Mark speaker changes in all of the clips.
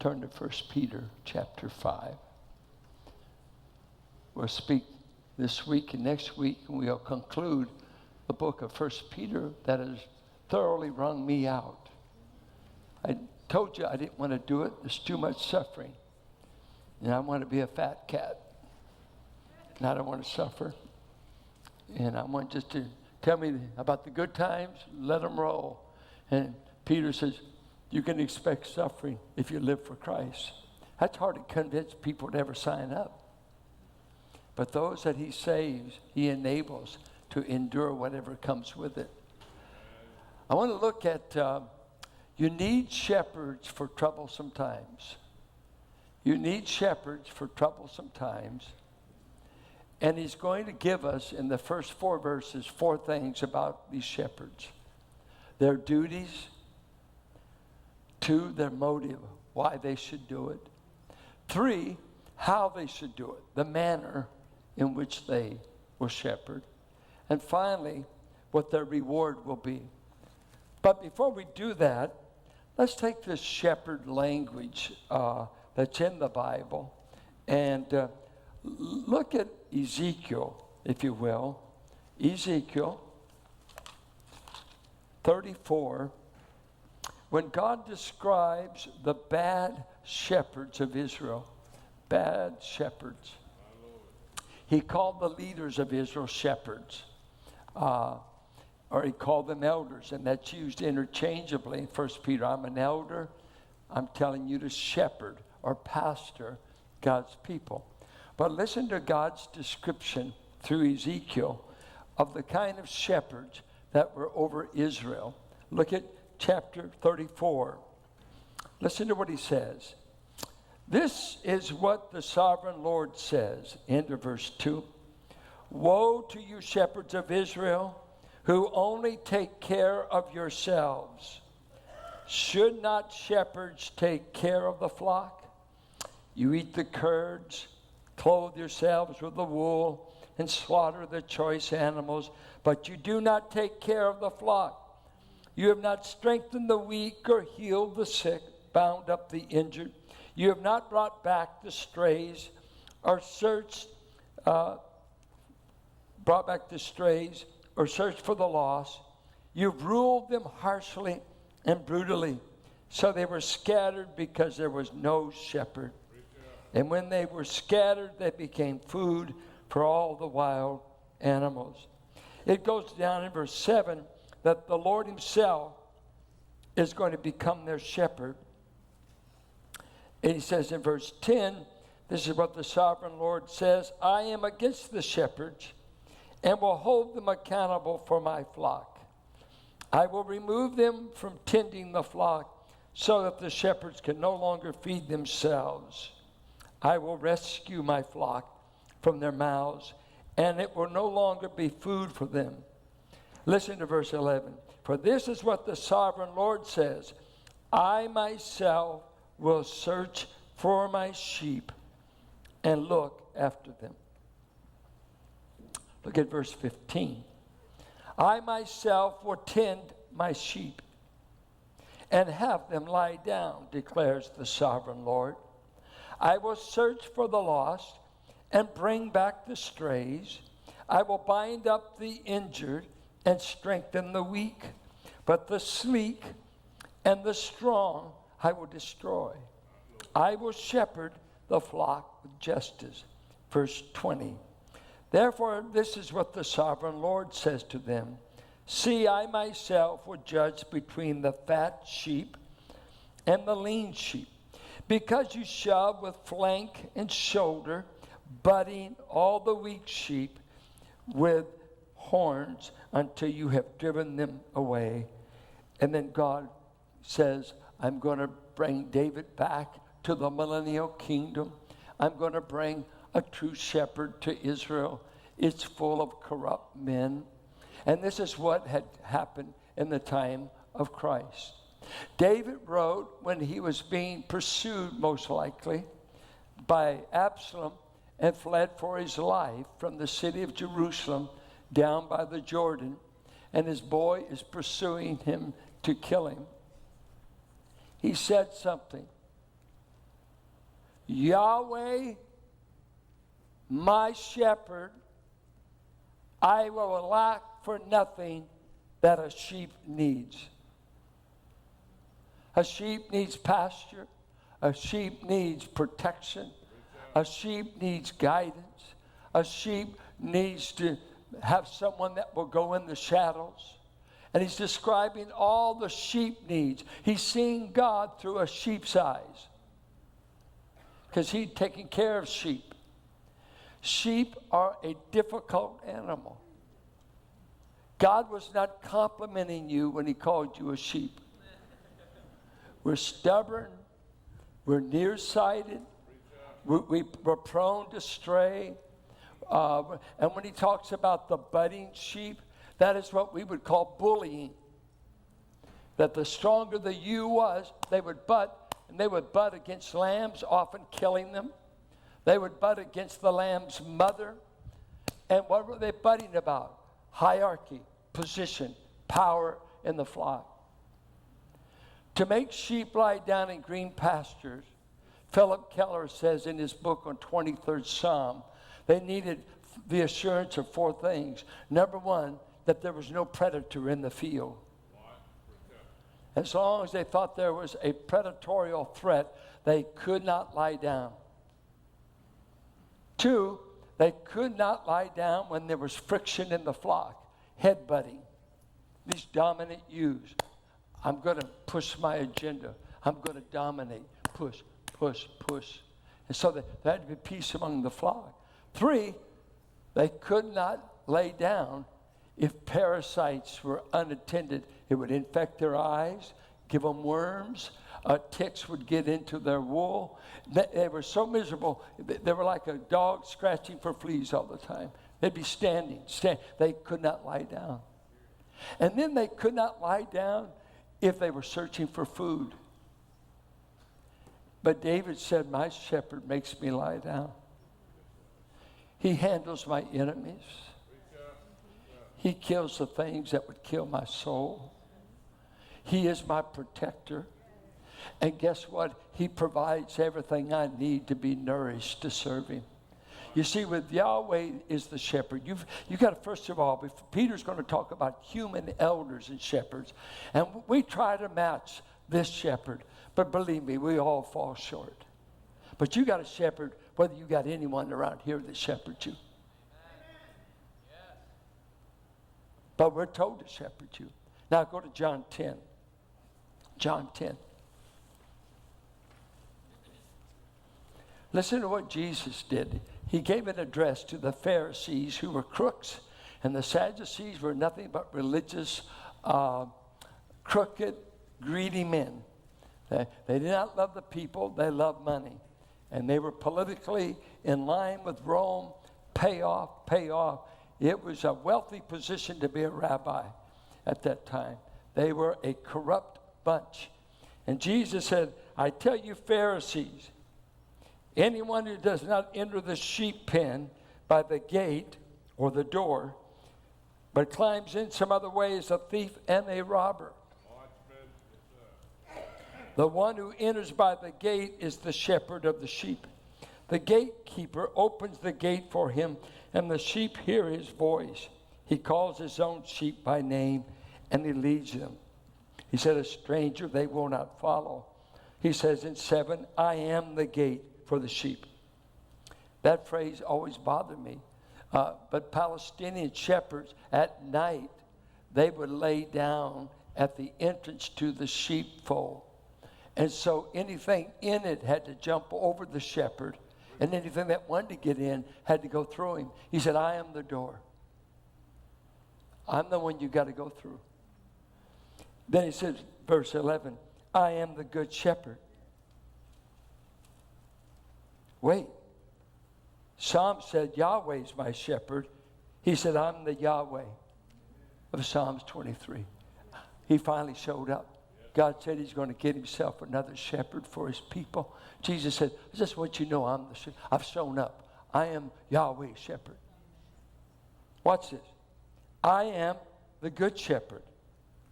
Speaker 1: turn to 1 Peter chapter 5. We'll speak this week and next week, and we'll conclude the book of 1 Peter that has thoroughly wrung me out. I told you I didn't want to do it. There's too much suffering. And I want to be a fat cat. And I don't want to suffer. And I want just to tell me about the good times, let them roll. And Peter says, you can expect suffering if you live for Christ. That's hard to convince people to ever sign up. But those that he saves, he enables to endure whatever comes with it. I want to look at, you need shepherds for troublesome times. You need shepherds for troublesome times. And he's going to give us in the first 4 verses 4 things about these shepherds. Their duties. 2, their motive, why they should do it. 3, how they should do it, the manner in which they will shepherd. And finally, what their reward will be. But before we do that, let's take this shepherd language that's in the Bible and look at Ezekiel, if you will. Ezekiel 34. When God describes the bad shepherds of Israel, bad shepherds, he called the leaders of Israel shepherds, or he called them elders, and that's used interchangeably in 1 Peter. I'm an elder. I'm telling you to shepherd or pastor God's people. But listen to God's description through Ezekiel of the kind of shepherds that were over Israel. Look at chapter 34. Listen to what he says. This is what the sovereign Lord says. End of verse 2. Woe to you shepherds of Israel, who only take care of yourselves. Should not shepherds take care of the flock? You eat the curds, clothe yourselves with the wool, and slaughter the choice animals, but you do not take care of the flock. You have not strengthened the weak or healed the sick, bound up the injured. You have not brought back the strays or brought back the strays or searched for the lost. You've ruled them harshly and brutally, so they were scattered because there was no shepherd. And when they were scattered, they became food for all the wild animals. It goes down in verse 7 that the Lord himself is going to become their shepherd. And he says in verse 10, this is what the sovereign Lord says, I am against the shepherds and will hold them accountable for my flock. I will remove them from tending the flock so that the shepherds can no longer feed themselves. I will rescue my flock from their mouths, and it will no longer be food for them. Listen to verse 11. For this is what the sovereign Lord says, I myself will search for my sheep and look after them. Look at verse 15. I myself will tend my sheep and have them lie down, declares the sovereign Lord. I will search for the lost and bring back the strays. I will bind up the injured and strengthen the weak. But the sleek and the strong I will destroy. I will shepherd the flock with justice. Verse 20. Therefore, this is what the sovereign Lord says to them. See, I myself will judge between the fat sheep and the lean sheep. Because you shove with flank and shoulder, butting all the weak sheep with horns until you have driven them away. And then God says, I'm going to bring David back to the millennial kingdom. I'm going to bring a true shepherd to Israel. It's full of corrupt men. And this is what had happened in the time of Christ. David wrote when he was being pursued, most likely, by Absalom and fled for his life from the city of Jerusalem down by the Jordan. And his boy is pursuing him to kill him. He said something. Yahweh, my shepherd, I will lack for nothing that a sheep needs. A sheep needs pasture. A sheep needs protection. A sheep needs guidance. A sheep needs to have someone that will go in the shadows. And he's describing all the sheep needs. He's seeing God through a sheep's eyes, because he's taking care of sheep. Sheep are a difficult animal. God was not complimenting you when he called you a sheep. We're stubborn. We're nearsighted. We're prone to stray. And when he talks about the budding sheep, that is what we would call bullying. That the stronger the ewe was, they would butt, and they would butt against lambs, often killing them. They would butt against the lamb's mother. And what were they butting about? Hierarchy, position, power in the flock. To make sheep lie down in green pastures, Phillip Keller says in his book on 23rd Psalm, they needed the assurance of four things. Number one, that there was no predator in the field. As long as they thought there was a predatorial threat, they could not lie down. Two, they could not lie down when there was friction in the flock, headbutting. These dominant ewes. I'm going to push my agenda. I'm going to dominate. Push, push, push. And so there had to be peace among the flock. Three, they could not lay down if parasites were unattended. It would infect their eyes, give them worms. Ticks would get into their wool. They were so miserable. They were like a dog scratching for fleas all the time. They'd be standing. They could not lie down. And then they could not lie down if they were searching for food. But David said, my shepherd makes me lie down. He handles my enemies. He kills the things that would kill my soul. He is my protector. And guess what? He provides everything I need to be nourished to serve him. You see, with Yahweh is the shepherd. You've got to, first of all, Peter's going to talk about human elders and shepherds. And we try to match this shepherd. But believe me, we all fall short. But you got a shepherd, whether you got anyone around here that shepherds you. But we're told to shepherd you. Now go to John 10. John 10. Listen to what Jesus did. He gave an address to the Pharisees, who were crooks, and the Sadducees were nothing but religious, crooked, greedy men. They did not love the people, they loved money. And they were politically in line with Rome, pay off, pay off. It was a wealthy position to be a rabbi at that time. They were a corrupt bunch. And Jesus said, I tell you, Pharisees, anyone who does not enter the sheep pen by the gate or the door, but climbs in some other way, is a thief and a robber. The one who enters by the gate is the shepherd of the sheep. The gatekeeper opens the gate for him, and the sheep hear his voice. He calls his own sheep by name, and he leads them. He said, a stranger they will not follow. He says in 7, I am the gate for the sheep. That phrase always bothered me. But Palestinian shepherds at night, they would lay down at the entrance to the sheepfold. And so anything in it had to jump over the shepherd, and anything that wanted to get in had to go through him. He said, I am the door. I'm the one you got to go through. Then he says, verse 11, I am the good shepherd. Wait. Psalm said, Yahweh is my shepherd. He said, I'm the Yahweh of Psalms 23. He finally showed up. God said he's going to get himself another shepherd for his people. Jesus said, I just want you to know I've shown up. I am Yahweh's shepherd. Watch this. I am the good shepherd,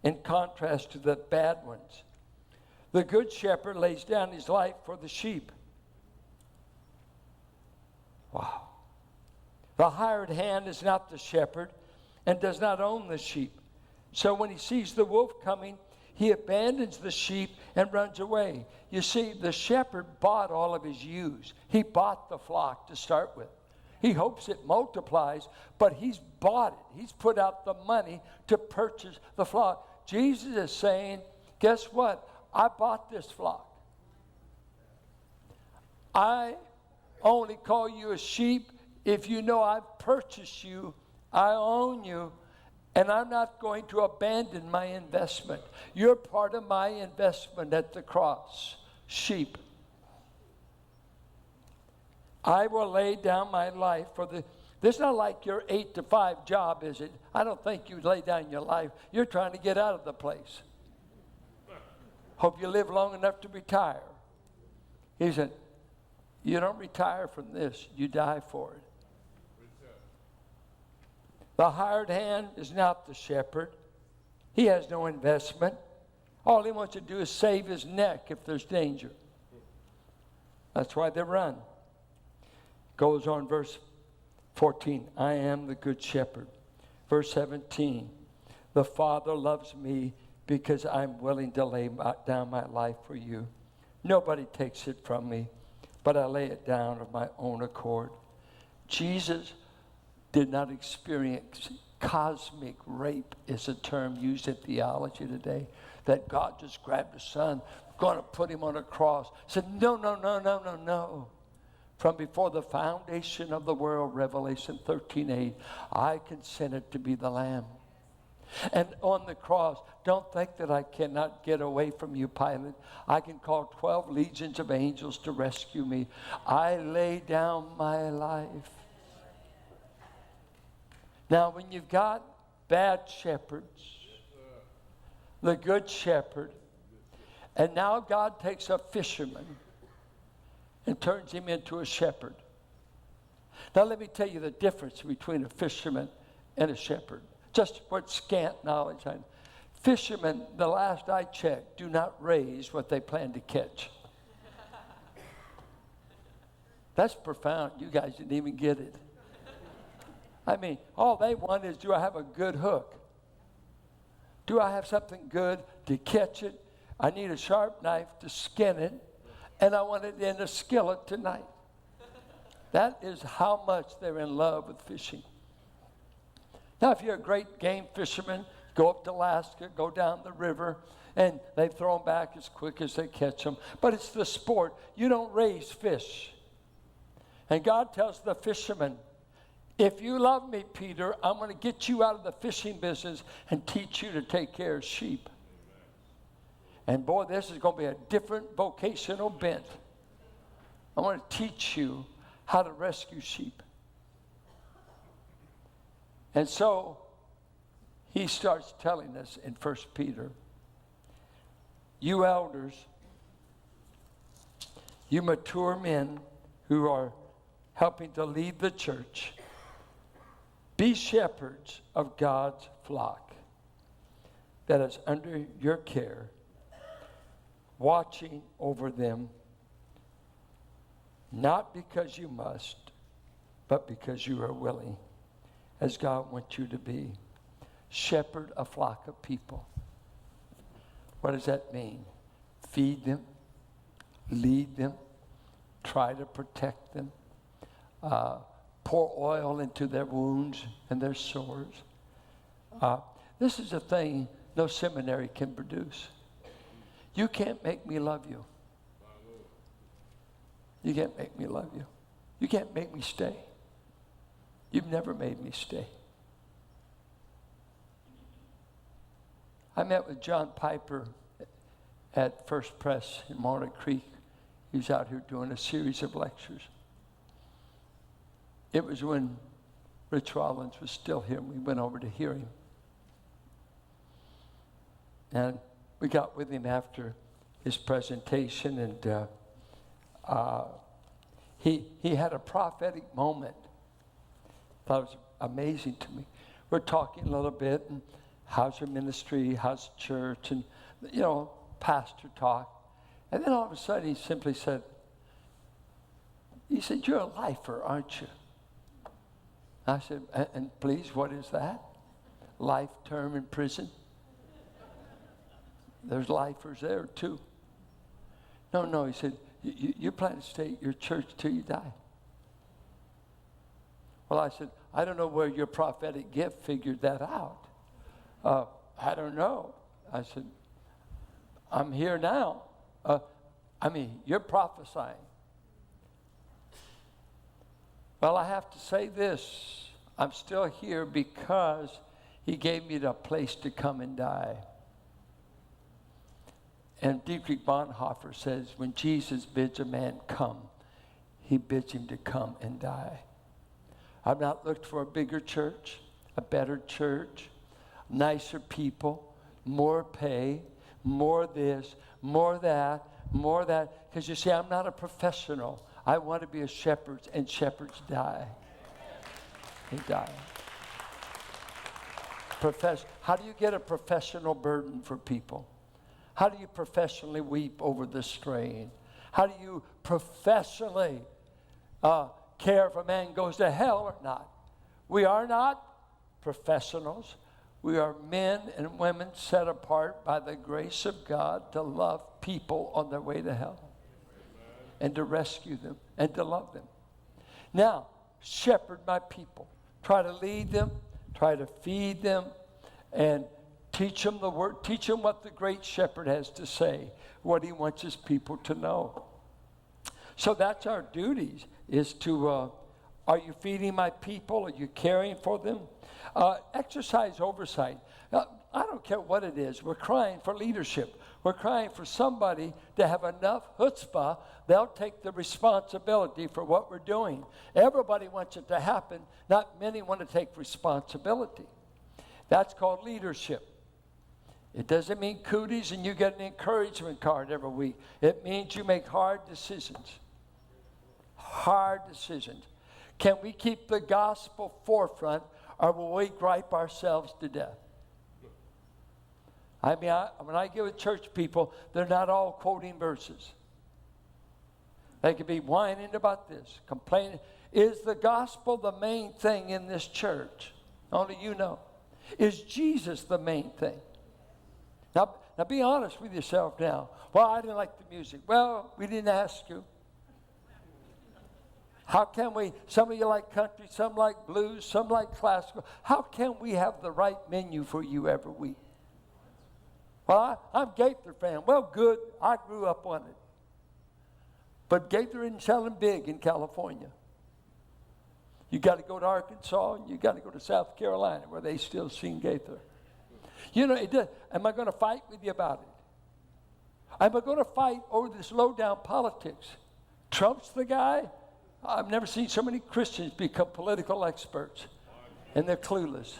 Speaker 1: in contrast to the bad ones. The good shepherd lays down his life for the sheep. Wow. The hired hand is not the shepherd and does not own the sheep. So when he sees the wolf coming, he abandons the sheep and runs away. You see, the shepherd bought all of his ewes. He bought the flock to start with. He hopes it multiplies, but he's bought it. He's put out the money to purchase the flock. Jesus is saying, guess what? I bought this flock. I only call you a sheep if you know I've purchased you, I own you, and I'm not going to abandon my investment. You're part of my investment at the cross. Sheep. I will lay down my life for the... This is not like your 8 to 5 job, is it? I don't think you lay down your life. You're trying to get out of the place. Hope you live long enough to retire. He said, you don't retire from this. You die for it. The hired hand is not the shepherd. He has no investment. All he wants to do is save his neck if there's danger. That's why they run. Goes on, verse 14. I am the good shepherd. Verse 17. The Father loves me because I'm willing to lay down my life for you. Nobody takes it from me, but I lay it down of my own accord. Jesus did not experience cosmic rape, is a term used in theology today, that God just grabbed his son, going to put him on a cross. Said, no, no, no, no, no, no. From before the foundation of the world, Revelation 13:8, I consented to be the Lamb. And on the cross, don't think that I cannot get away from you, Pilate. I can call 12 legions of angels to rescue me. I lay down my life. Now, when you've got bad shepherds, the good shepherd, and now God takes a fisherman and turns him into a shepherd. Now, let me tell you the difference between a fisherman and a shepherd. Just what scant knowledge I know. Fishermen, the last I checked, do not raise what they plan to catch. That's profound. You guys didn't even get it. I mean, all they want is, do I have a good hook? Do I have something good to catch it? I need a sharp knife to skin it, and I want it in a skillet tonight. That is how much they're in love with fishing. Now, if you're a great game fisherman, go up to Alaska, go down the river, and they throw them back as quick as they catch them. But it's the sport. You don't raise fish. And God tells the fisherman, if you love me, Peter, I'm going to get you out of the fishing business and teach you to take care of sheep. And boy, this is going to be a different vocational bent. I want to teach you how to rescue sheep. And so he starts telling us in 1 Peter, you elders, you mature men who are helping to lead the church, be shepherds of God's flock that is under your care, watching over them, not because you must, but because you are willing, as God wants you to be. Shepherd a flock of people. What does that mean? Feed them, lead them, try to protect them, pour oil into their wounds and their sores. This is a thing no seminary can produce. You can't make me love you. You can't make me love you. You can't make me stay. You've never made me stay. I met with John Piper at First Press in Walnut Creek. He was out here doing a series of lectures. It was when Rich Rollins was still here, and we went over to hear him. And we got with him after his presentation, and he had a prophetic moment. Thought it was amazing to me. We're talking a little bit, and how's your ministry, how's the church, and, pastor talk. And then all of a sudden he simply said, He said, you're a lifer, aren't you? I said, and please, what is that? Life term in prison? There's lifers there too. No, he said, you plan to stay at your church till you die. Well, I said, I don't know where your prophetic gift figured that out. I don't know. I said, I'm here now. You're prophesying. Well, I have to say this. I'm still here because he gave me the place to come and die. And Dietrich Bonhoeffer says, when Jesus bids a man come, he bids him to come and die. I've not looked for a bigger church, a better church, nicer people, more pay, more this, more that. Because you see, I'm not a professional. I want to be a shepherd, and shepherds die. They die. How do you get a professional burden for people? How do you professionally weep over the strain? How do you professionally care if a man goes to hell or not? We are not professionals. We are men and women set apart by the grace of God to love people on their way to hell and to rescue them and to love them. Now, shepherd my people. Try to lead them, try to feed them, and teach them the word. Teach them what the great shepherd has to say, what he wants his people to know. So that's our duties, is to, are you feeding my people? Are you caring for them? Exercise oversight. I don't care what it is. We're crying for leadership. We're crying for somebody to have enough chutzpah. They'll take the responsibility for what we're doing. Everybody wants it to happen. Not many want to take responsibility. That's called leadership. It doesn't mean cooties and you get an encouragement card every week. It means you make hard decisions. Hard decisions. Can we keep the gospel forefront, or will we gripe ourselves to death? When I get with church people, they're not all quoting verses. They could be whining about this, complaining. Is the gospel the main thing in this church? Only you know. Is Jesus the main thing? Now be honest with yourself now. Well, I didn't like the music. Well, we didn't ask you. How can we, some of you like country, some like blues, some like classical. How can we have the right menu for you every week? Well, I'm Gaither fan. Well, good. I grew up on it. But Gaither isn't selling big in California. You got to go to Arkansas, and you got to go to South Carolina where they still sing Gaither. You know, am I going to fight with you about it? Am I going to fight over this low-down politics? Trump's the guy? I've never seen so many Christians become political experts, and they're clueless.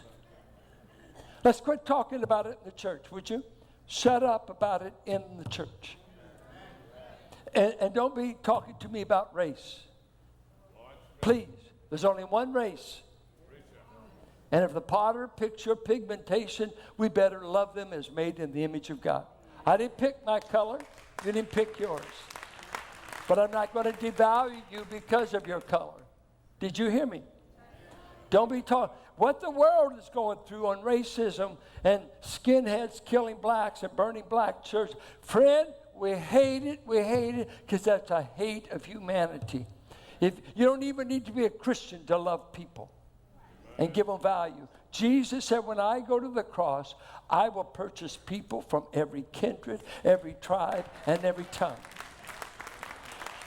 Speaker 1: Let's quit talking about it in the church, would you? Shut up about it in the church. And don't be talking to me about race. Please, there's only one race. And if the potter picks your pigmentation, we better love them as made in the image of God. I didn't pick my color. You didn't pick yours. But I'm not going to devalue you because of your color. Did you hear me? Don't be talking. What the world is going through on racism and skinheads killing blacks and burning black churches. Friend, we hate it because that's a hate of humanity. If you don't even need to be a Christian to love people and give them value. Jesus said, when I go to the cross, I will purchase people from every kindred, every tribe, and every tongue.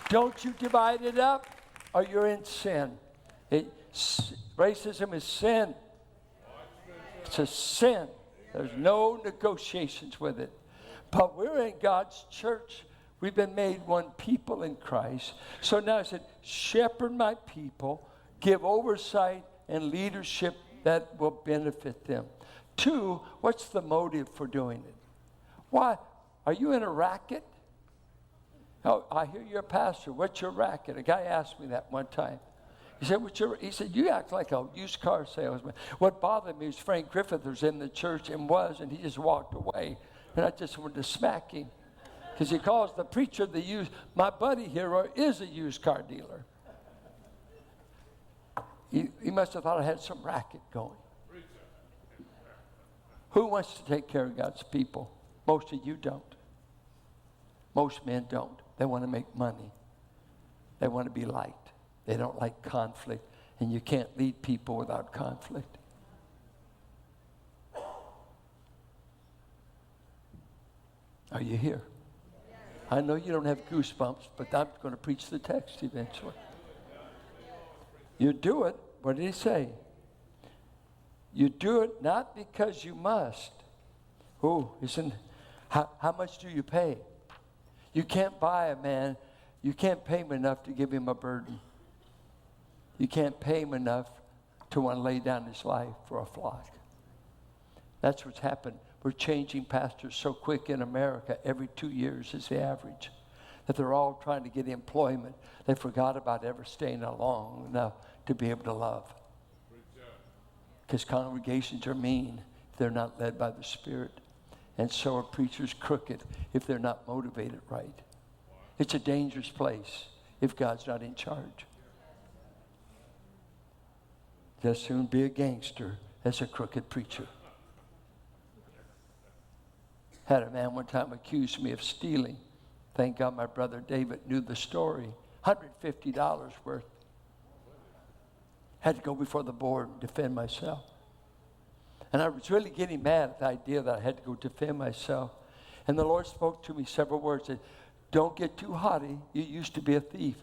Speaker 1: Don't you divide it up, or you're in sin. Racism is sin. It's a sin. There's no negotiations with it. But we're in God's church. We've been made one people in Christ. So now I said, shepherd my people, give oversight and leadership that will benefit them. 2, what's the motive for doing it? Why? Are you in a racket? Oh, I hear you're a pastor. What's your racket? A guy asked me that one time. He said, you act like a used car salesman. What bothered me was Frank Griffith was in the church and he just walked away. And I just wanted to smack him. Because he calls the preacher my buddy here is a used car dealer. He must have thought I had some racket going. Who wants to take care of God's people? Most of you don't. Most men don't. They want to make money. They want to be liked. They don't like conflict. And you can't lead people without conflict. Are you here? I know you don't have goosebumps, but I'm going to preach the text eventually. You do it. What did he say? You do it not because you must. Oh, how much do you pay? You can't buy a man. You can't pay him enough to give him a burden. You can't pay him enough to want to lay down his life for a flock. That's what's happened. We're changing pastors so quick in America. Every 2 years is the average. That they're all trying to get employment. They forgot about ever staying long enough to be able to love. Because congregations are mean if they're not led by the Spirit. And so are preachers crooked if they're not motivated right. It's a dangerous place if God's not in charge. Just soon be a gangster as a crooked preacher. Had a man one time accuse me of stealing. Thank God my brother David knew the story. $150 worth. Had to go before the board and defend myself. And I was really getting mad at the idea that I had to go defend myself. And the Lord spoke to me several words. Said, don't get too haughty. You used to be a thief.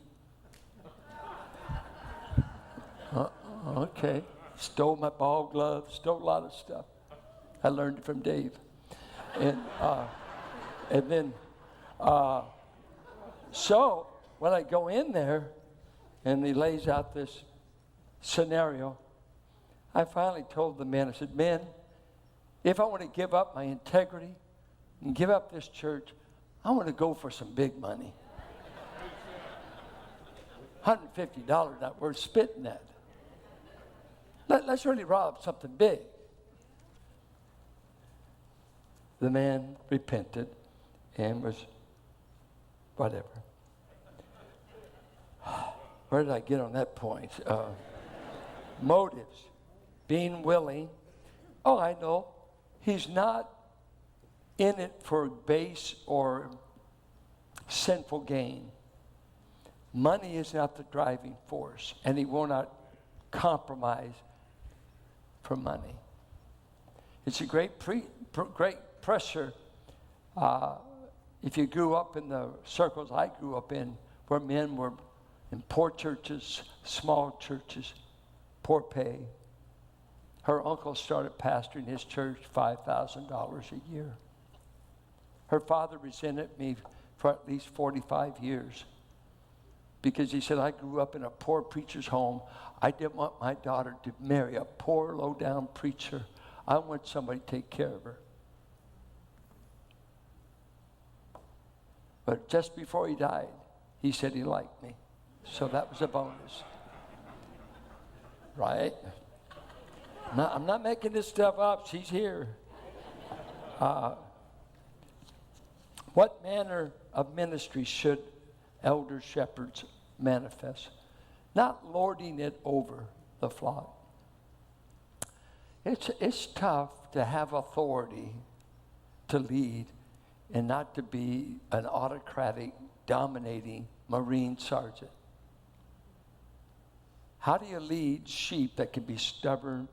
Speaker 1: Okay. Stole my ball gloves, stole a lot of stuff. I learned it from Dave. And then, so when I go in there and he lays out this scenario, I finally told the men, I said, men, if I want to give up my integrity and give up this church, I want to go for some big money. $150 not worth spitting at. Let's really rob something big. The man repented and was whatever. Where did I get on that point? Motives. Being willing. Oh, I know. He's not in it for base or sinful gain. Money is not the driving force, and he will not compromise for money. It's a great pressure. If you grew up in the circles I grew up in, where men were in poor churches, small churches, poor pay. Her uncle started pastoring his church, $5,000 a year. Her father resented me for at least 45 years because he said, I grew up in a poor preacher's home. I didn't want my daughter to marry a poor, low-down preacher. I want somebody to take care of her. But just before he died, he said he liked me. So that was a bonus. Right? I'm not making this stuff up. She's here. What manner of ministry should elder shepherds manifest? Not lording it over the flock. It's tough to have authority to lead and not to be an autocratic, dominating Marine sergeant. How do you lead sheep that can be stubborn,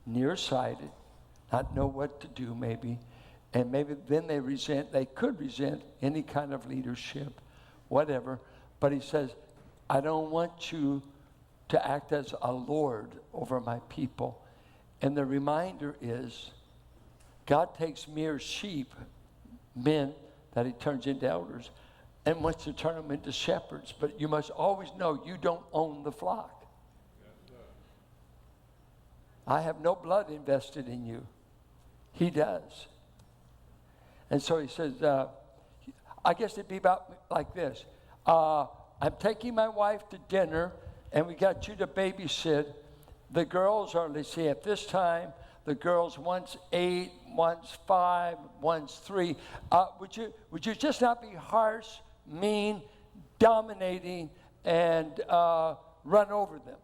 Speaker 1: nearsighted, not know what to do maybe, and maybe then they could resent any kind of leadership, whatever. But he says, I don't want you to act as a lord over my people. And the reminder is, God takes mere sheep, men that he turns into elders, and wants to turn them into shepherds. But you must always know you don't own the flock. I have no blood invested in you. He does. And so he says, I guess it'd be about like this. I'm taking my wife to dinner, and we got you to babysit. The girls are, let's see, at this time, the girls, one's 8, one's 5, one's 3. Would you just not be harsh, mean, dominating, and run over them?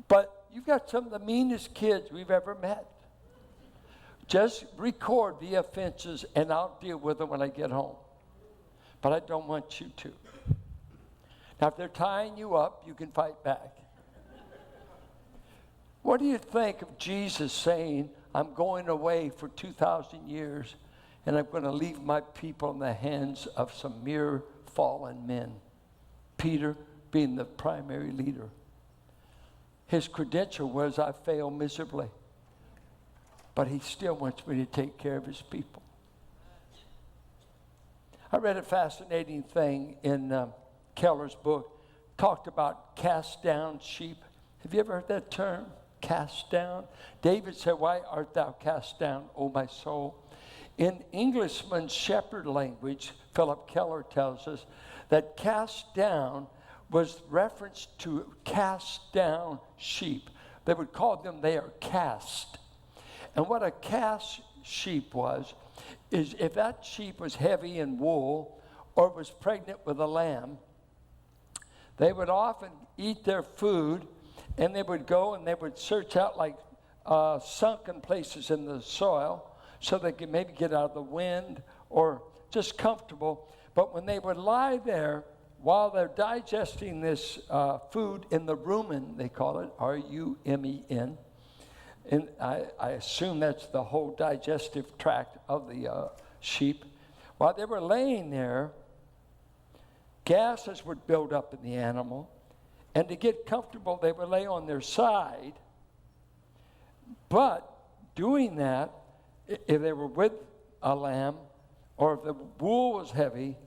Speaker 1: But you've got some of the meanest kids we've ever met. Just record the offenses and I'll deal with them when I get home. But I don't want you to. Now, if they're tying you up, you can fight back. What do you think of Jesus saying, I'm going away for 2,000 years and I'm going to leave my people in the hands of some mere fallen men? Peter being the primary leader. His credential was, I failed miserably. But he still wants me to take care of his people. I read a fascinating thing in Keller's book. Talked about cast down sheep. Have you ever heard that term? Cast down? David said, why art thou cast down, O my soul? In Englishman's shepherd language, Philip Keller tells us that cast down was reference to cast down sheep. They would call them, they are cast. And what a cast sheep was, is if that sheep was heavy in wool or was pregnant with a lamb, they would often eat their food and they would go and they would search out like sunken places in the soil so they could maybe get out of the wind or just comfortable. But when they would lie there, while they're digesting this food in the rumen, they call it, R-U-M-E-N, and I assume that's the whole digestive tract of the sheep. While they were laying there, gases would build up in the animal, and to get comfortable, they would lay on their side. But doing that, if they were with a lamb, or if the wool was heavy,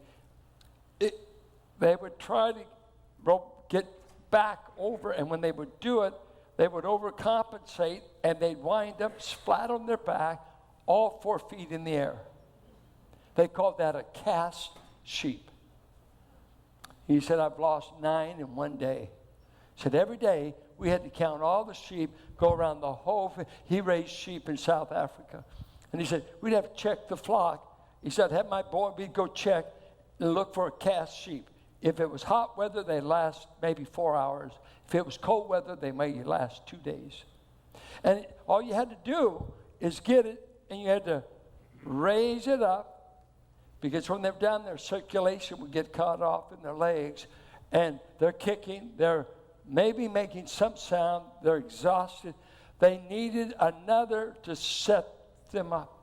Speaker 1: they would try to get back over, and when they would do it, they would overcompensate, and they'd wind up flat on their back, all 4 feet in the air. They called that a cast sheep. He said, I've lost 9 in one day. He said, every day we had to count all the sheep, go around the whole. He raised sheep in South Africa. And he said, we'd have to check the flock. He said, have my boy, we'd go check and look for a cast sheep. If it was hot weather, they last maybe 4 hours. If it was cold weather, they may last 2 days. And all you had to do is get it, and you had to raise it up, because when they're down there, circulation would get caught off in their legs, and they're kicking, they're maybe making some sound, they're exhausted. They needed another to set them up.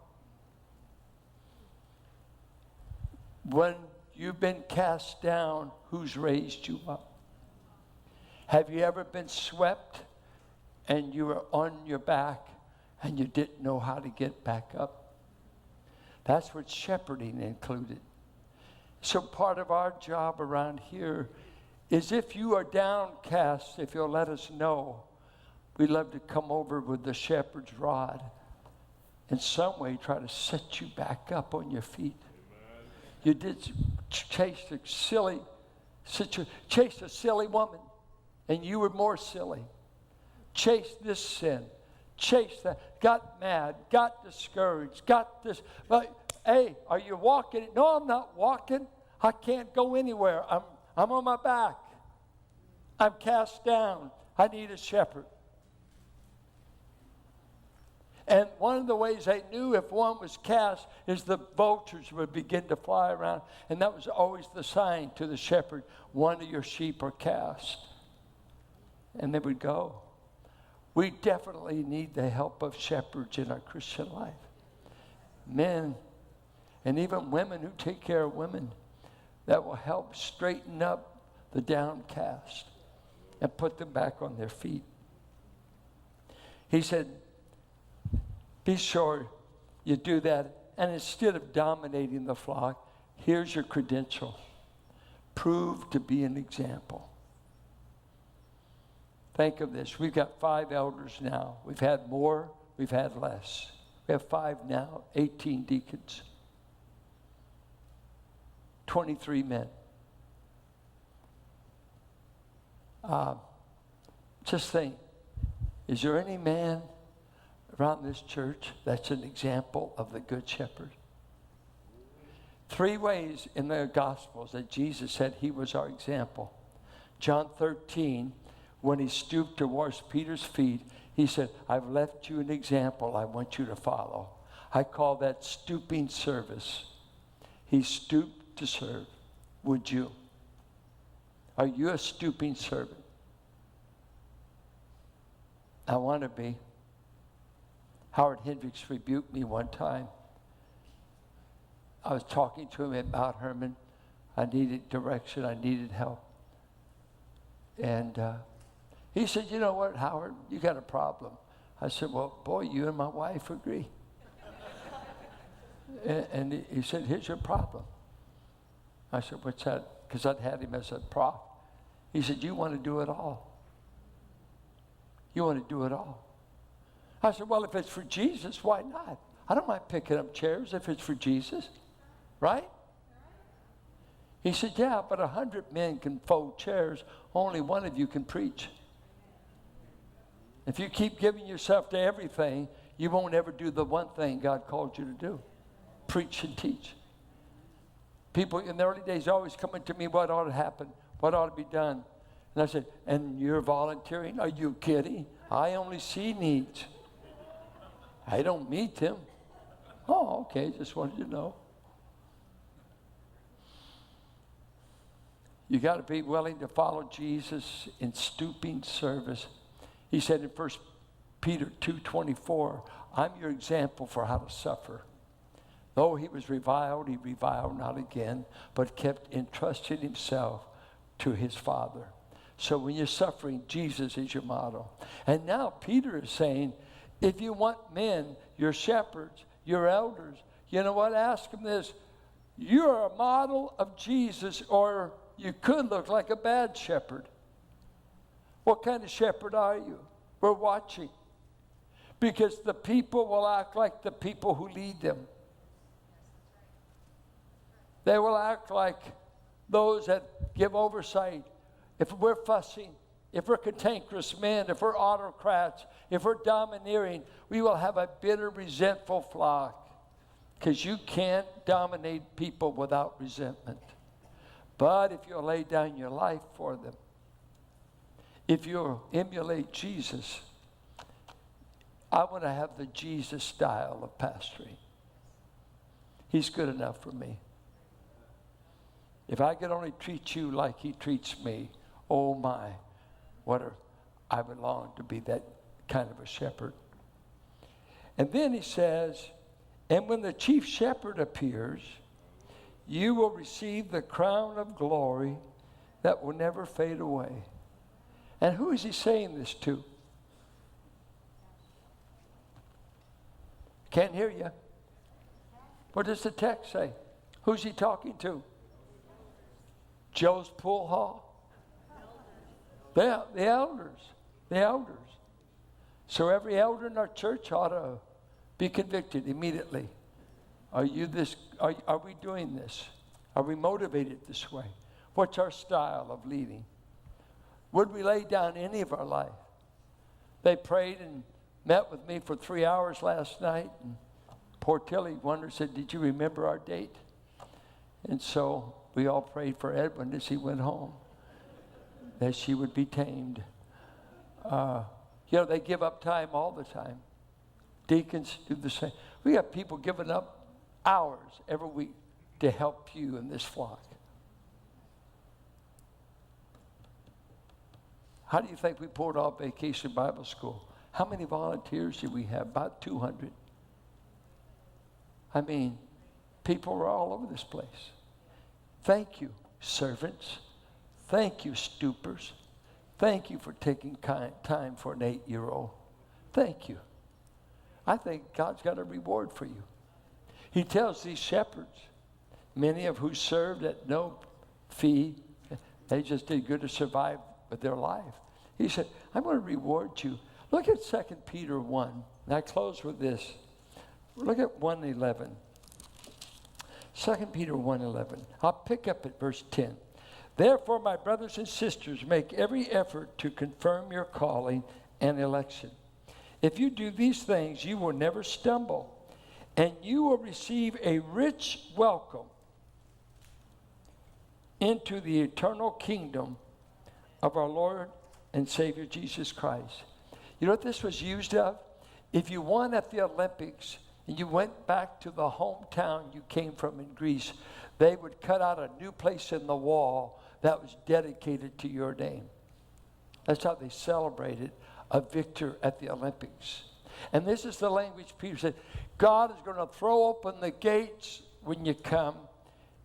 Speaker 1: When you've been cast down, who's raised you up? Have you ever been swept and you were on your back and you didn't know how to get back up? That's what shepherding included. So part of our job around here is, if you are downcast, if you'll let us know, we'd love to come over with the shepherd's rod, in some way try to set you back up on your feet. You did chase a silly woman, and you were more silly. Chase this sin. Chase that. Got mad. Got discouraged. Got this. But, hey, are you walking? No, I'm not walking. I can't go anywhere. I'm on my back. I'm cast down. I need a shepherd. And one of the ways they knew if one was cast is the vultures would begin to fly around. And that was always the sign to the shepherd, one of your sheep are cast. And they would go. We definitely need the help of shepherds in our Christian life. Men and even women who take care of women, that will help straighten up the downcast and put them back on their feet. He said, be sure you do that. And instead of dominating the flock, here's your credential. Prove to be an example. Think of this. We've got 5 elders now. We've had more, we've had less. We have 5 now, 18 deacons, 23 men. Just think, is there any man around this church that's an example of the Good Shepherd? 3 ways in the Gospels that Jesus said he was our example. John 13, when he stooped to wash Peter's feet, he said, I've left you an example I want you to follow. I call that stooping service. He stooped to serve. Would you? Are you a stooping servant? I want to be. Howard Hendricks rebuked me one time. I was talking to him about Herman. I needed direction. I needed help. And he said, you know what, Howard, you got a problem. I said, well, boy, you and my wife agree. and he said, here's your problem. I said, what's that? Because I'd had him as a prof. He said, you want to do it all. You want to do it all. I said, well, if it's for Jesus, why not? I don't mind picking up chairs if it's for Jesus, right? He said, yeah, but 100 men can fold chairs. Only one of you can preach. If you keep giving yourself to everything, you won't ever do the one thing God called you to do. Preach and teach. People in the early days always coming to me, what ought to happen? What ought to be done? And I said, and you're volunteering? Are you kidding? I only see needs. I don't meet them. Oh, okay, just wanted you to know. You got to be willing to follow Jesus in stooping service. He said in 1 Peter 2:24, I'm your example for how to suffer. Though he was reviled, he reviled not again, but kept entrusting himself to his Father. So when you're suffering, Jesus is your model. And now Peter is saying, if you want men, your shepherds, your elders, you know what? Ask them this. You're a model of Jesus, or you could look like a bad shepherd. What kind of shepherd are you? We're watching. Because the people will act like the people who lead them. They will act like those that give oversight. If we're fussing, if we're cantankerous men, if we're autocrats, if we're domineering, we will have a bitter, resentful flock. Because you can't dominate people without resentment. But if you'll lay down your life for them, if you'll emulate Jesus, I want to have the Jesus style of pastoring. He's good enough for me. If I could only treat you like he treats me, oh my, I would long to be that kind of a shepherd. And then he says, and when the chief shepherd appears, you will receive the crown of glory that will never fade away. And who is he saying this to? Can't hear you. What does the text say? Who's he talking to? Joe's pool hall? The elders. The elders. So every elder in our church ought to be convicted immediately. Are we doing this? Are we motivated this way? What's our style of leading? Would we lay down any of our life? They prayed and met with me for 3 hours last night. And poor Tilly said, did you remember our date? And so we all prayed for Edwin as he went home, that she would be tamed. They give up time all the time. Deacons do the same. We have people giving up hours every week to help you in this flock. How do you think we pulled off Vacation Bible School? How many volunteers do we have? About 200. I mean, people are all over this place. Thank you, servants. Thank you, stoopers. Thank you for taking time for an 8-year-old. Thank you. I think God's got a reward for you. He tells these shepherds, many of who served at no fee, they just did good to survive with their life. He said, I'm going to reward you. Look at 2 Peter 1. And I close with this. Look at 1:11. 2 Peter 1:11. I'll pick up at verse 10. Therefore, my brothers and sisters, make every effort to confirm your calling and election. If you do these things, you will never stumble, and you will receive a rich welcome into the eternal kingdom of our Lord and Savior Jesus Christ. You know what this was used of? If you won at the Olympics and you went back to the hometown you came from in Greece, they would cut out a new place in the wall that was dedicated to your name. That's how they celebrated a victor at the Olympics. And this is the language Peter said, God is going to throw open the gates when you come.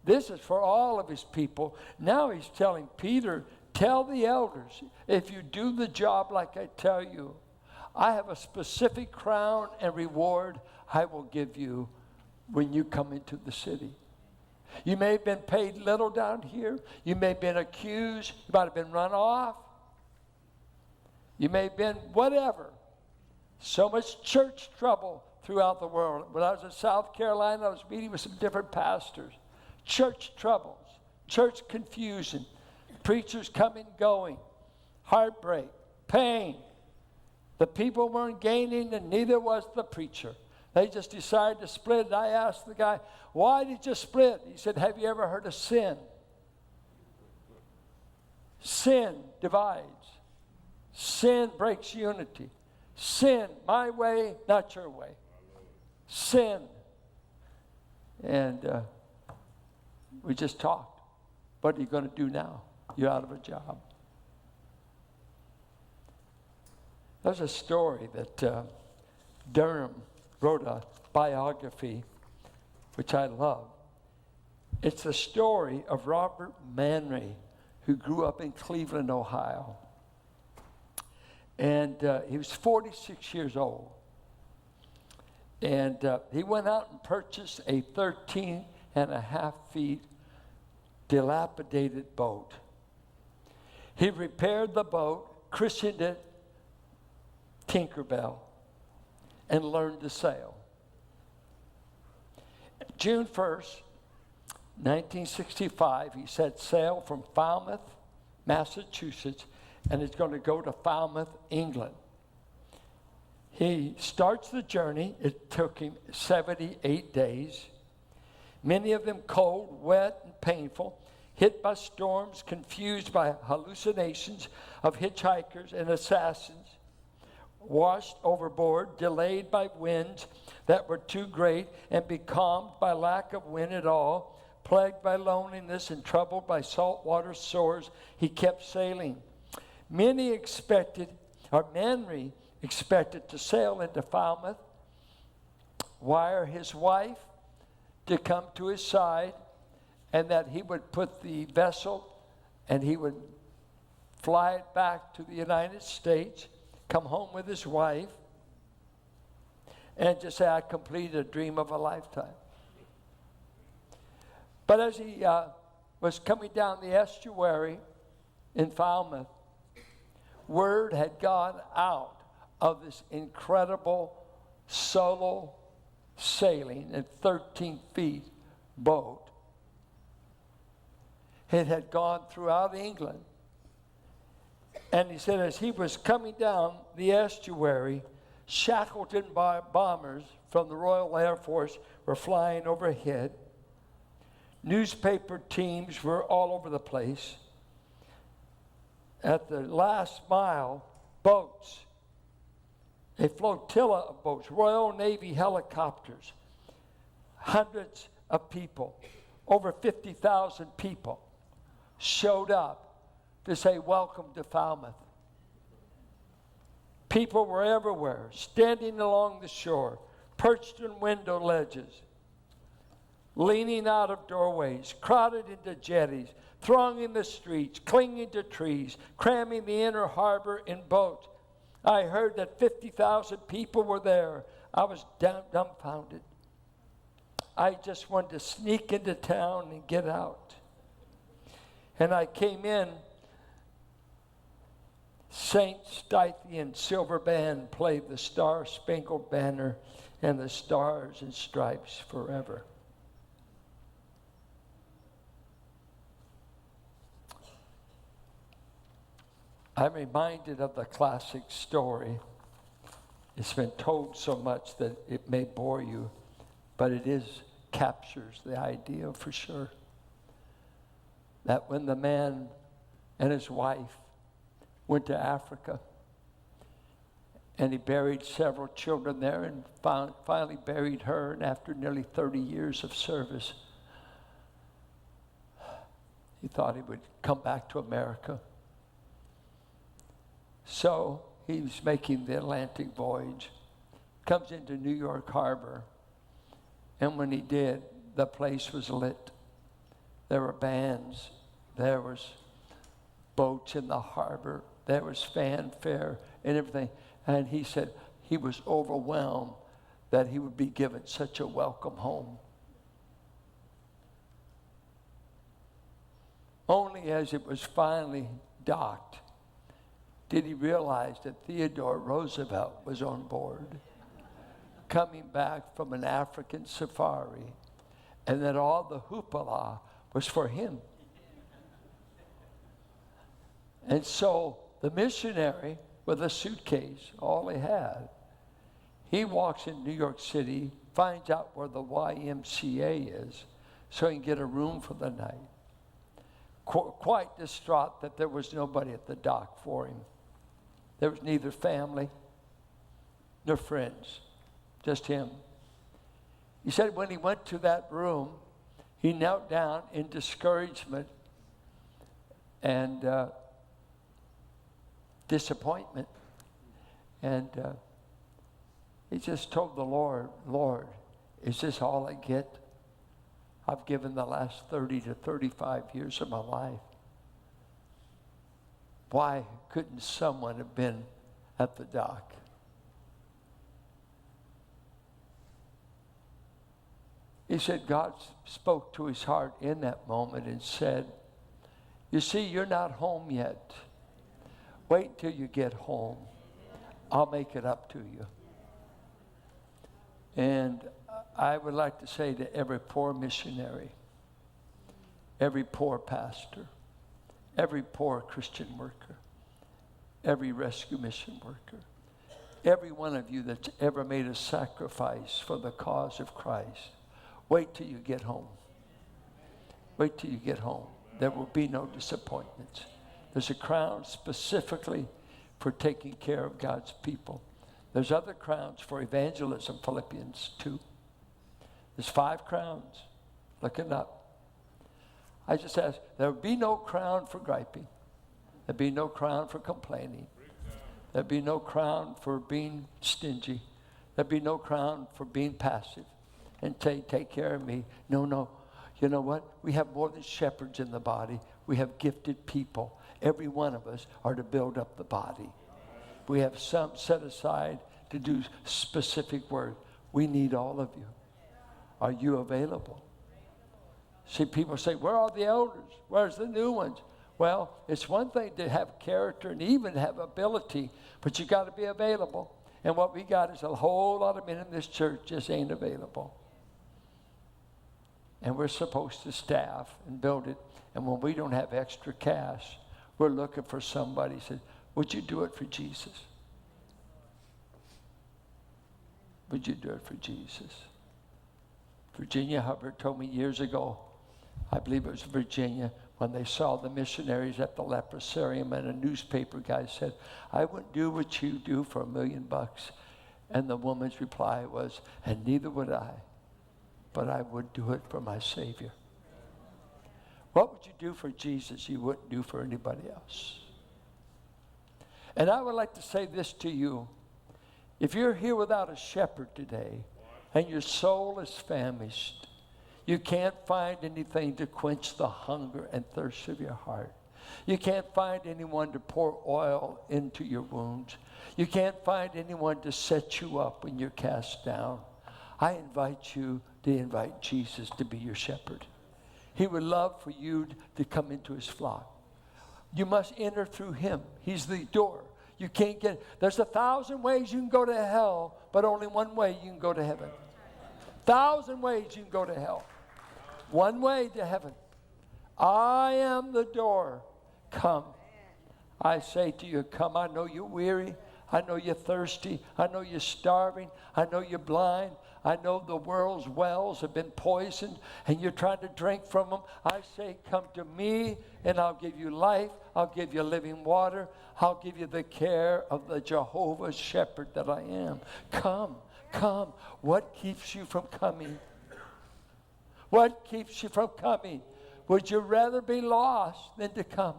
Speaker 1: This is for all of his people. Now he's telling Peter, tell the elders, if you do the job like I tell you, I have a specific crown and reward I will give you when you come into the city. You may have been paid little down here. You may have been accused. You might have been run off. You may have been whatever. So much church trouble throughout the world. When I was in South Carolina, I was meeting with some different pastors. Church troubles, church confusion, preachers coming, going, heartbreak, pain. The people weren't gaining and neither was the preacher. They just decided to split. I asked the guy, why did you split? He said, have you ever heard of sin? Sin divides. Sin breaks unity. Sin, my way, not your way. Sin. And we just talked. What are you going to do now? You're out of a job. There's a story that Durham wrote a biography, which I love. It's the story of Robert Manry, who grew up in Cleveland, Ohio. And he was 46 years old. And he went out and purchased a 13 and a half feet dilapidated boat. He repaired the boat, christened it Tinkerbell, and learned to sail. June 1st, 1965, he set sail from Falmouth, Massachusetts, and is going to go to Falmouth, England. He starts the journey. It took him 78 days, many of them cold, wet, and painful, hit by storms, confused by hallucinations of hitchhikers and assassins, washed overboard, delayed by winds that were too great, and becalmed by lack of wind at all, plagued by loneliness and troubled by saltwater sores, he kept sailing. Manry expected to sail into Falmouth, wire his wife to come to his side, and that he would put the vessel and he would fly it back to the United States, come home with his wife, and just say, I completed a dream of a lifetime. But as he was coming down the estuary in Falmouth, word had gone out of this incredible solo sailing at 13 feet boat. It had gone throughout England. And he said as he was coming down the estuary, Shackleton bombers from the Royal Air Force were flying overhead. Newspaper teams were all over the place. At the last mile, boats, a flotilla of boats, Royal Navy helicopters, hundreds of people, over 50,000 people showed up to say, welcome to Falmouth. People were everywhere, standing along the shore, perched on window ledges, leaning out of doorways, crowded into jetties, thronging the streets, clinging to trees, cramming the inner harbor in boats. I heard that 50,000 people were there. I was dumbfounded. I just wanted to sneak into town and get out. And I came in. Saint Stithian Silver Band played the Star-Spangled Banner and the Stars and Stripes Forever. I'm reminded of the classic story. It's been told so much that it may bore you, but captures the idea for sure. That when the man and his wife went to Africa. And he buried several children there and finally buried her. And after nearly 30 years of service, he thought he would come back to America. So he was making the Atlantic voyage, comes into New York Harbor, and when he did, the place was lit. There were bands, there was boats in the harbor, there was fanfare and everything. And he said he was overwhelmed that he would be given such a welcome home. Only as it was finally docked did he realize that Theodore Roosevelt was on board, coming back from an African safari, and that all the hoopla was for him. And so the missionary, with a suitcase, all he had, he walks in New York City, finds out where the YMCA is, so he can get a room for the night. Quite distraught that there was nobody at the dock for him. There was neither family nor friends, just him. He said when he went to that room, he knelt down in discouragement and disappointment. And he just told the Lord, Lord, is this all I get? I've given the last 30 to 35 years of my life. Why couldn't someone have been at the dock? He said God spoke to his heart in that moment and said, you see, you're not home yet. Wait till you get home. I'll make it up to you. And I would like to say to every poor missionary, every poor pastor, every poor Christian worker, every rescue mission worker, every one of you that's ever made a sacrifice for the cause of Christ, wait till you get home. Wait till you get home. There will be no disappointments. There's a crown specifically for taking care of God's people. There's other crowns for evangelism, Philippians 2. There's 5 crowns. Look it up. I just ask, there will be no crown for griping. There'll be no crown for complaining. There'll be no crown for being stingy. There'll be no crown for being passive and take care of me. No. You know what? We have more than shepherds in the body. We have gifted people. Every one of us are to build up the body. We have some set aside to do specific work. We need all of you. Are you available? See, people say, where are the elders? Where's the new ones? Well, it's one thing to have character and even have ability, but you got to be available. And what we got is a whole lot of men in this church just ain't available. And we're supposed to staff and build it. And when we don't have extra cash, we're looking for somebody who says, would you do it for Jesus? Would you do it for Jesus? Virginia Hubbard told me years ago, I believe it was Virginia, when they saw the missionaries at the leprosarium, and a newspaper guy said, I wouldn't do what you do for $1 million. And the woman's reply was, and neither would I, but I would do it for my Savior. What would you do for Jesus you wouldn't do for anybody else? And I would like to say this to you. If you're here without a shepherd today, and your soul is famished, you can't find anything to quench the hunger and thirst of your heart. You can't find anyone to pour oil into your wounds. You can't find anyone to set you up when you're cast down. I invite you to invite Jesus to be your shepherd. He would love for you to come into his flock. You must enter through him. He's the door. You can't get, there's 1,000 ways you can go to hell, but only one way you can go to heaven. 1,000 ways you can go to hell. One way to heaven. I am the door. Come. I say to you, come. I know you're weary. I know you're thirsty. I know you're starving. I know you're blind. I know the world's wells have been poisoned and you're trying to drink from them. I say, come to me and I'll give you life. I'll give you living water. I'll give you the care of the Jehovah Shepherd that I am. Come, come. What keeps you from coming? What keeps you from coming? Would you rather be lost than to come?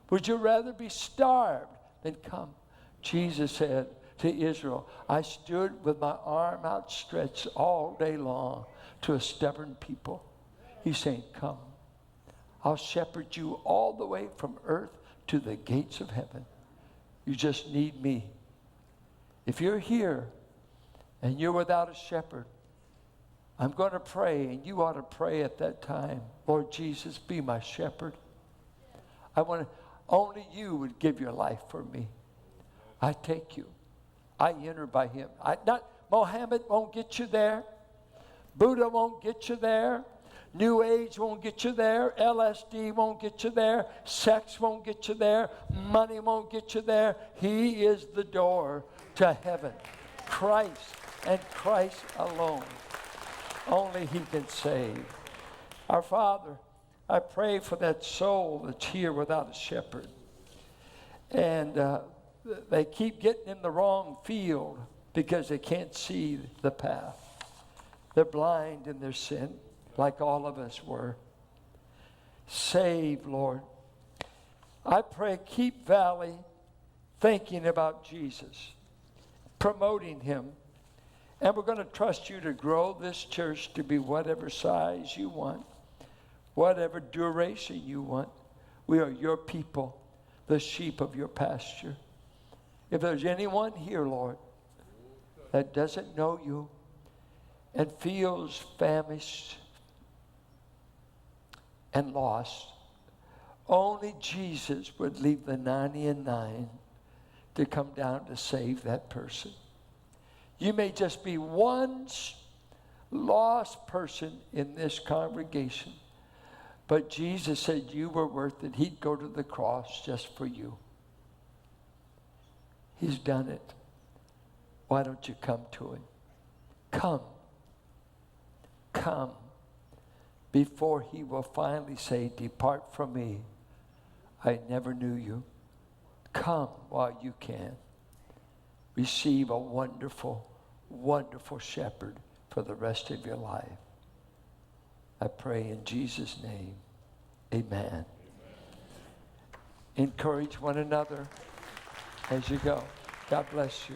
Speaker 1: Would you rather be starved than come? Jesus said to Israel, I stood with my arm outstretched all day long to a stubborn people. He's saying, come. I'll shepherd you all the way from earth to the gates of heaven. You just need me. If you're here and you're without a shepherd, I'm going to pray, and you ought to pray at that time. Lord Jesus, be my shepherd. Only you would give your life for me. I take you. I enter by him. Mohammed won't get you there. Buddha won't get you there. New Age won't get you there. LSD won't get you there. Sex won't get you there. Money won't get you there. He is the door to heaven. Christ and Christ alone. Only he can save. Our Father, I pray for that soul that's here without a shepherd. And they keep getting in the wrong field because they can't see the path. They're blind in their sin, like all of us were. Save, Lord. I pray, keep Valley thinking about Jesus, promoting him. And we're going to trust you to grow this church to be whatever size you want, whatever duration you want. We are your people, the sheep of your pasture. If there's anyone here, Lord, that doesn't know you and feels famished and lost, only Jesus would leave the 99 to come down to save that person. You may just be one lost person in this congregation, but Jesus said you were worth it. He'd go to the cross just for you. He's done it. Why don't you come to him? Come. Come. Before he will finally say, depart from me. I never knew you. Come while you can. Receive a wonderful, wonderful shepherd for the rest of your life. I pray in Jesus' name. Amen. Encourage one another as you go. God bless you.